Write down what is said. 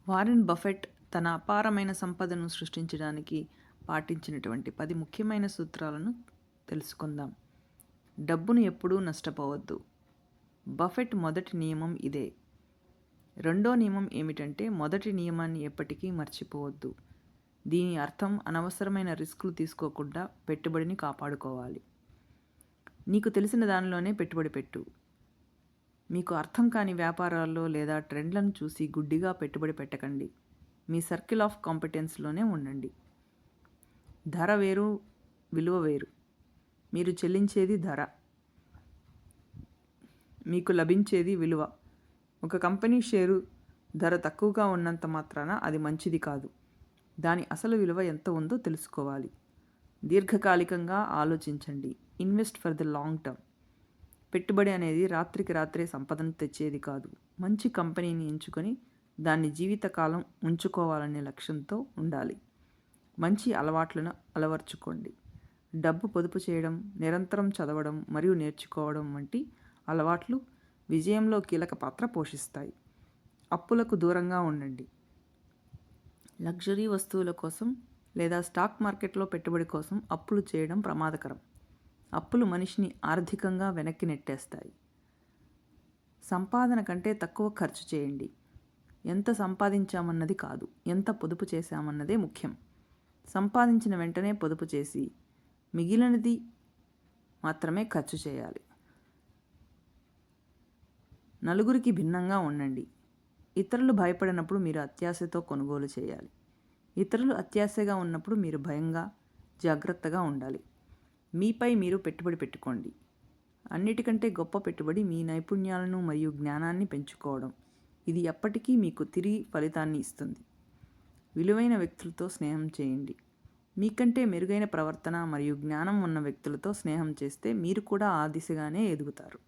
Warren Buffett తన అపారమైన సంపదను సృష్టించడానికి పాటించినటువంటి 10 ముఖ్యమైన సూత్రాలను తెలుసుకుందాం. డబ్బును ఎప్పుడూ నష్టపోవద్దు. బఫెట్ మొదటి నియమం ఇదే. రెండో నియమం ఏమిటంటే మొదటి నియమాన్ని ఎప్పటికీ మర్చిపోవద్దు. దీని అర్థం అనవసరమైన రిస్కులు తీసుకోకుండా పెట్టుబడిని కాపాడుకోవాలి. నీకు తెలిసిన దానిలోనే పెట్టుబడి పెట్టు. మీకు అర్థం కాని వ్యాపారాల్లో లేదా ట్రెండ్లను చూసి గుడ్డిగా పెట్టుబడి పెట్టకండి. మీ సర్కిల్ ఆఫ్ కాంపిటెన్స్లోనే ఉండండి. ధర వేరు, విలువ వేరు. మీరు చెల్లించేది ధర, మీకు లభించేది విలువ. ఒక కంపెనీ షేరు ధర తక్కువగా ఉన్నంత మాత్రాన అది మంచిది కాదు. దాని అసలు విలువ ఎంత ఉందో తెలుసుకోవాలి. దీర్ఘకాలికంగా ఆలోచించండి. Invest for the long term. పెట్టుబడి అనేది రాత్రికి రాత్రే సంపదను తెచ్చేది కాదు. మంచి కంపెనీని ఎంచుకొని దాన్ని జీవితకాలం ఉంచుకోవాలనే లక్ష్యంతో ఉండాలి. మంచి అలవాట్లను అలవర్చుకోండి. డబ్బు పొదుపు చేయడం, నిరంతరం చదవడం మరియు నేర్చుకోవడం వంటి అలవాట్లు విజయంలో కీలక పాత్ర పోషిస్తాయి. అప్పులకు దూరంగా ఉండండి. లగ్జరీ వస్తువుల కోసం లేదా స్టాక్ మార్కెట్లో పెట్టుబడి కోసం అప్పులు చేయడం ప్రమాదకరం. అప్పులు మనిషిని ఆర్థికంగా వెనక్కి నెట్టేస్తాయి. సంపాదన కంటే తక్కువ ఖర్చు చేయండి. ఎంత సంపాదించామన్నది కాదు, ఎంత పొదుపు చేశామన్నదే ముఖ్యం. సంపాదించిన వెంటనే పొదుపు చేసి మిగిలినది మాత్రమే ఖర్చు చేయాలి. నలుగురికి భిన్నంగా ఉండండి. ఇతరులు భయపడినప్పుడు మీరు అత్యాశతో కొనుగోలు చేయాలి. ఇతరులు అత్యాశగా ఉన్నప్పుడు మీరు భయంగా, జాగ్రత్తగా ఉండాలి. మీపై మీరు పెట్టుబడి పెట్టుకోండి. అన్నిటికంటే గొప్ప పెట్టుబడి మీ నైపుణ్యాలను మరియు జ్ఞానాన్ని పెంచుకోవడం. ఇది ఎప్పటికీ మీకు తిరిగి ఫలితాన్ని ఇస్తుంది. విలువైన వ్యక్తులతో స్నేహం చేయండి. మీకంటే మెరుగైన ప్రవర్తన మరియు జ్ఞానం ఉన్న వ్యక్తులతో స్నేహం చేస్తే మీరు కూడా ఆ దిశగానే ఎదుగుతారు.